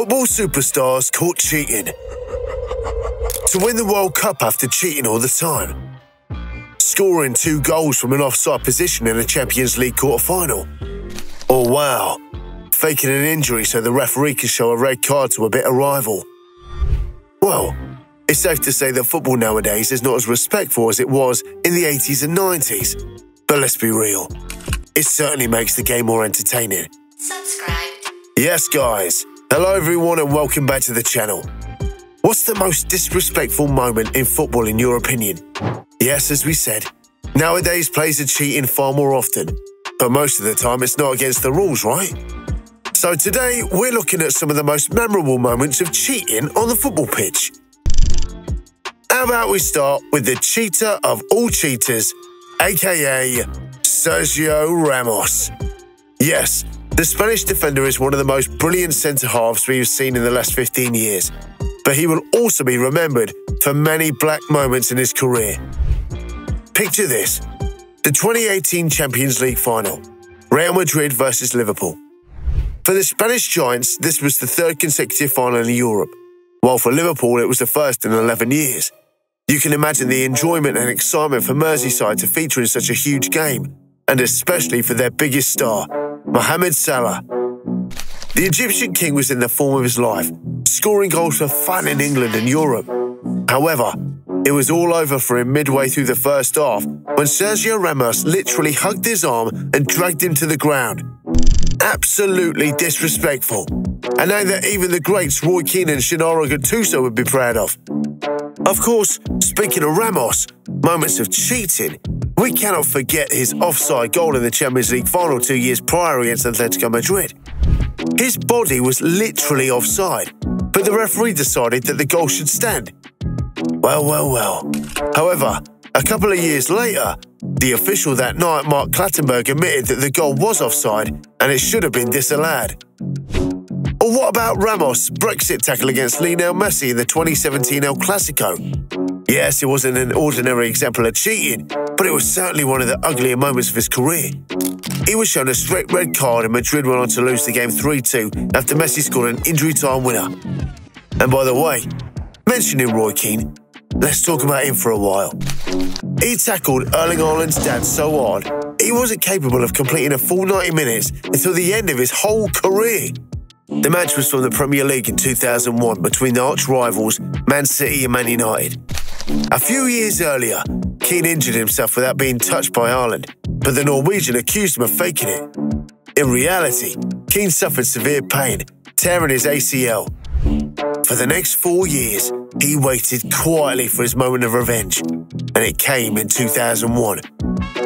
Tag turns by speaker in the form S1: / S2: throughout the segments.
S1: Football superstars caught cheating. To win the World Cup after cheating all the time. Scoring 2 goals from an offside position in a Champions League quarter-final. Or wow, faking an injury so the referee can show a red card to a bitter rival. Well, it's safe to say that football nowadays is not as respectful as it was in the 80s and 90s. But let's be real, it certainly makes the game more entertaining.
S2: Subscribe.
S1: Yes, guys. Hello, everyone, and welcome back to the channel. What's the most disrespectful moment in football, in your opinion? Yes, as we said, nowadays players are cheating far more often, but most of the time it's not against the rules, right? So today, we're looking at some of the most memorable moments of cheating on the football pitch. How about we start with the cheater of all cheaters, aka Sergio Ramos. Yes, the Spanish defender is one of the most brilliant centre-halves we've seen in the last 15 years, but he will also be remembered for many black moments in his career. Picture this: the 2018 Champions League final, Real Madrid versus Liverpool. For the Spanish Giants, this was the 3rd consecutive final in Europe, while for Liverpool it was the 1st in 11 years. You can imagine the enjoyment and excitement for Merseyside to feature in such a huge game, and especially for their biggest star, Mohamed Salah. The Egyptian king was in the form of his life, scoring goals for fun in England and Europe. However, it was all over for him midway through the first half when Sergio Ramos literally hugged his arm and dragged him to the ground. Absolutely disrespectful. And now that even the greats Roy Keane and Gennaro Gattuso would be proud of. Of course, speaking of Ramos, moments of cheating, we cannot forget his offside goal in the Champions League final 2 years prior against Atletico Madrid. His body was literally offside, but the referee decided that the goal should stand. Well. However, a couple of years later, the official that night, Mark Clattenburg, admitted that the goal was offside and it should have been disallowed. Or what about Ramos' Brexit tackle against Lionel Messi in the 2017 El Clasico? Yes, it wasn't an ordinary example of cheating, but it was certainly one of the uglier moments of his career. He was shown a straight red card and Madrid went on to lose the game 3-2 after Messi scored an injury-time winner. And by the way, mentioning Roy Keane, let's talk about him for a while. He tackled Erling Haaland's dad so hard, he wasn't capable of completing a full 90 minutes until the end of his whole career. The match was from the Premier League in 2001 between the arch-rivals Man City and Man United. A few years earlier, Keane injured himself without being touched by Haaland, but the Norwegian accused him of faking it. In reality, Keane suffered severe pain, tearing his ACL. For the next 4 years, he waited quietly for his moment of revenge, and it came in 2001.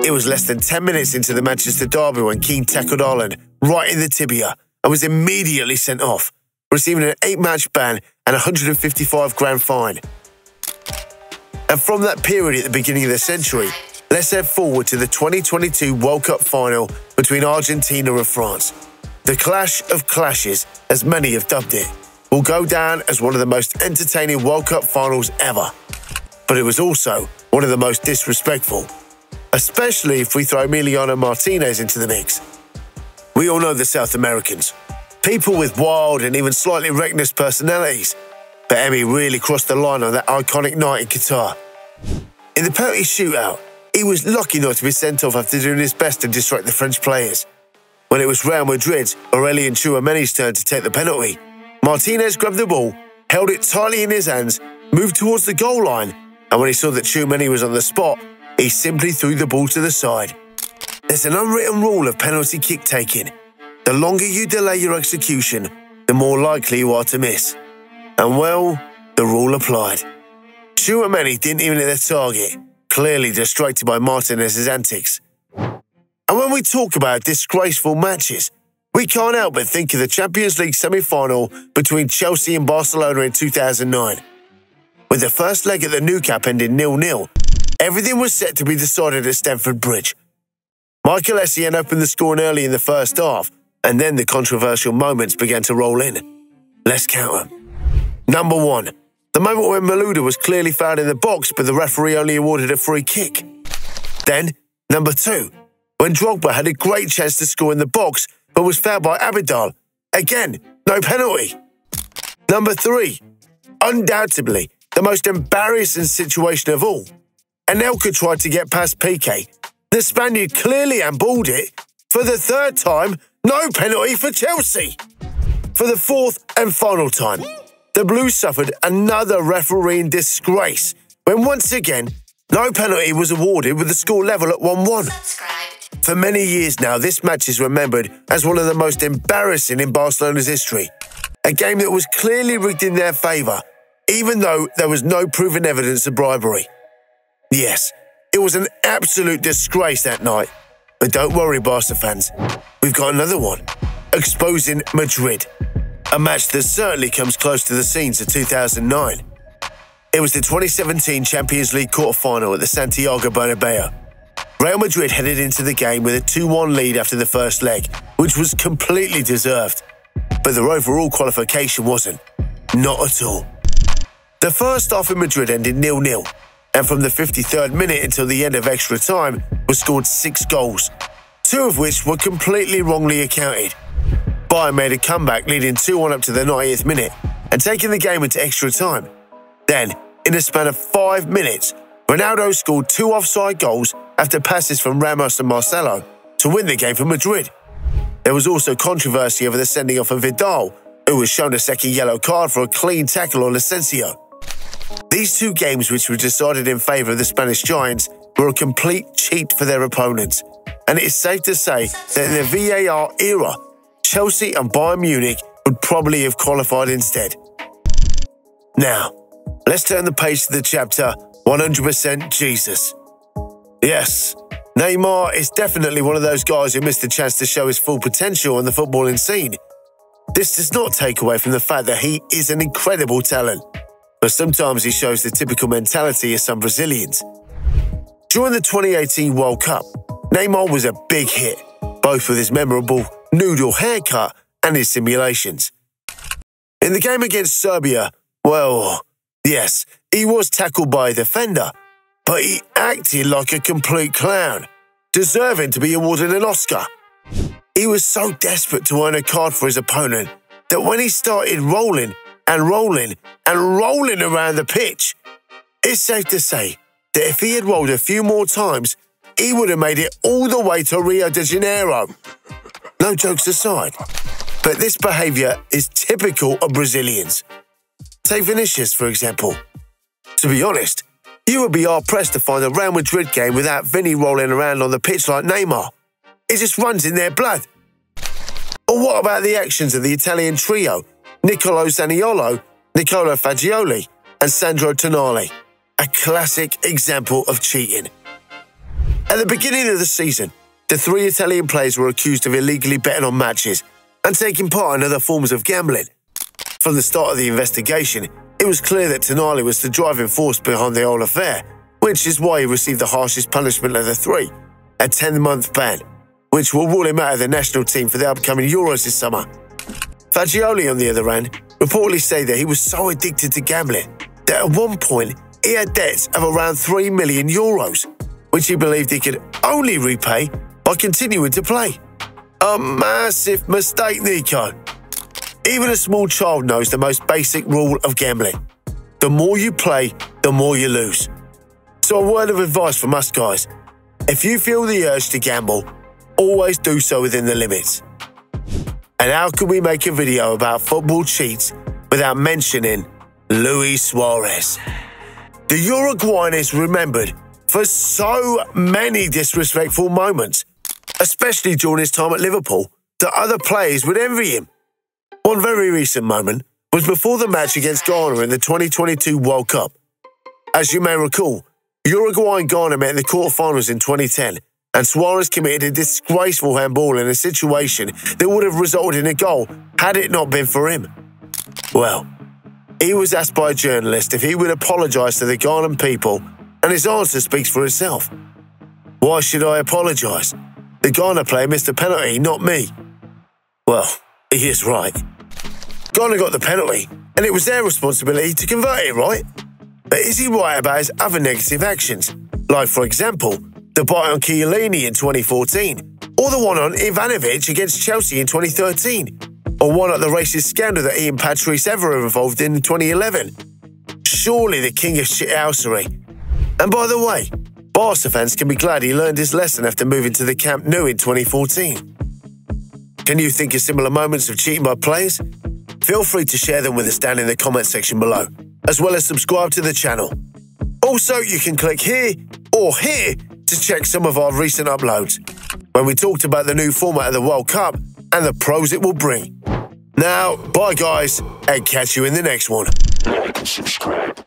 S1: It was less than 10 minutes into the Manchester derby when Keane tackled Haaland right in the tibia and was immediately sent off, receiving an 8-match ban and a 155 grand fine. And from that period at the beginning of the century, let's head forward to the 2022 World Cup final between Argentina and France. The clash of clashes, as many have dubbed it, will go down as one of the most entertaining World Cup finals ever. But it was also one of the most disrespectful, especially if we throw Emiliano Martinez into the mix. We all know the South Americans, people with wild and even slightly reckless personalities, but Emi really crossed the line on that iconic night in Qatar. In the penalty shootout, he was lucky not to be sent off after doing his best to distract the French players. When it was Real Madrid's Aurelien Tchouameni's turn to take the penalty, Martinez grabbed the ball, held it tightly in his hands, moved towards the goal line, and when he saw that Tchouameni was on the spot, he simply threw the ball to the side. There's an unwritten rule of penalty kick taking. The longer you delay your execution, the more likely you are to miss. And well, the rule applied. Tchouameni didn't even hit the target, clearly distracted by Martinez's antics. And when we talk about disgraceful matches, we can't help but think of the Champions League semi-final between Chelsea and Barcelona in 2009. With the first leg at the Nou Camp ending 0-0, everything was set to be decided at Stamford Bridge. Michael Essien opened the scoring early in the first half, and then the controversial moments began to roll in. Let's count them. Number 1. The moment when Malouda was clearly fouled in the box, but the referee only awarded a free kick. Then, number 2. When Drogba had a great chance to score in the box, but was fouled by Abidal. Again, no penalty. Number 3. Undoubtedly, the most embarrassing situation of all. Anelka tried to get past Piqué. The Spaniard clearly handballed it. For the 3rd time, no penalty for Chelsea. For the 4th and final time, the Blues suffered another refereeing disgrace when once again, no penalty was awarded with the score level at 1-1. For many years now, this match is remembered as one of the most embarrassing in Barcelona's history. A game that was clearly rigged in their favour, even though there was no proven evidence of bribery. Yes, it was an absolute disgrace that night. But don't worry, Barca fans, we've got another one. Exposing Madrid. A match that certainly comes close to the scenes of 2009. It was the 2017 Champions League quarter-final at the Santiago Bernabeu. Real Madrid headed into the game with a 2-1 lead after the first leg, which was completely deserved. But their overall qualification wasn't. Not at all. The first half in Madrid ended 0-0, and from the 53rd minute until the end of extra time was scored 6 goals, 2 of which were completely wrongly accounted. Bayern made a comeback, leading 2-1 up to the 90th minute and taking the game into extra time. Then, in a span of 5 minutes, Ronaldo scored 2 offside goals after passes from Ramos and Marcelo to win the game for Madrid. There was also controversy over the sending off of Vidal, who was shown a second yellow card for a clean tackle on Asensio. These 2 games, which were decided in favour of the Spanish Giants, were a complete cheat for their opponents, and it is safe to say that in the VAR era, Chelsea and Bayern Munich would probably have qualified instead. Now, let's turn the page to the chapter 100% Jesus. Yes, Neymar is definitely one of those guys who missed the chance to show his full potential on the footballing scene. This does not take away from the fact that he is an incredible talent, but sometimes he shows the typical mentality of some Brazilians. During the 2018 World Cup, Neymar was a big hit, both with his memorable noodle haircut and his simulations. In the game against Serbia, well, yes, he was tackled by a defender, but he acted like a complete clown, deserving to be awarded an Oscar. He was so desperate to earn a card for his opponent that when he started rolling and rolling and rolling around the pitch, it's safe to say that if he had rolled a few more times, he would have made it all the way to Rio de Janeiro. No jokes aside, but this behaviour is typical of Brazilians. Take Vinicius, for example. To be honest, you would be hard-pressed to find a Real Madrid game without Vinny rolling around on the pitch like Neymar. It just runs in their blood. Or what about the actions of the Italian trio, Nicolo Zaniolo, Nicola Fagioli, and Sandro Tonali? A classic example of cheating. At the beginning of the season, the 3 Italian players were accused of illegally betting on matches and taking part in other forms of gambling. From the start of the investigation, it was clear that Tonali was the driving force behind the whole affair, which is why he received the harshest punishment of the 3, a 10-month ban, which will rule him out of the national team for the upcoming Euros this summer. Fagioli, on the other hand, reportedly said that he was so addicted to gambling that at one point he had debts of around €3 million, which he believed he could only repay by continuing to play. A massive mistake, Nico. Even a small child knows the most basic rule of gambling. The more you play, the more you lose. So a word of advice from us guys. If you feel the urge to gamble, always do so within the limits. And how can we make a video about football cheats without mentioning Luis Suarez? The Uruguayan is remembered for so many disrespectful moments, especially during his time at Liverpool, that other players would envy him. One very recent moment was before the match against Ghana in the 2022 World Cup. As you may recall, Uruguay and Ghana met in the quarterfinals in 2010, and Suarez committed a disgraceful handball in a situation that would have resulted in a goal had it not been for him. Well, he was asked by a journalist if he would apologise to the Ghanaian people, and his answer speaks for itself. Why should I apologise? The Ghana player missed a penalty, not me. Well, he is right. Ghana got the penalty, and it was their responsibility to convert it, right? But is he right about his other negative actions? Like, for example, the bite on Chiellini in 2014, or the one on Ivanovic against Chelsea in 2013. Or why not the racist scandal that Ian Patrice ever involved in 2011? Surely the king of shithousery. And by the way, Barca fans can be glad he learned his lesson after moving to the Camp Nou in 2014. Can you think of similar moments of cheating by players? Feel free to share them with us down in the comment section below, as well as subscribe to the channel. Also, you can click here or here to check some of our recent uploads, when we talked about the new format of the World Cup and the pros it will bring. Now, bye guys, and catch you in the next one.
S2: Like and subscribe.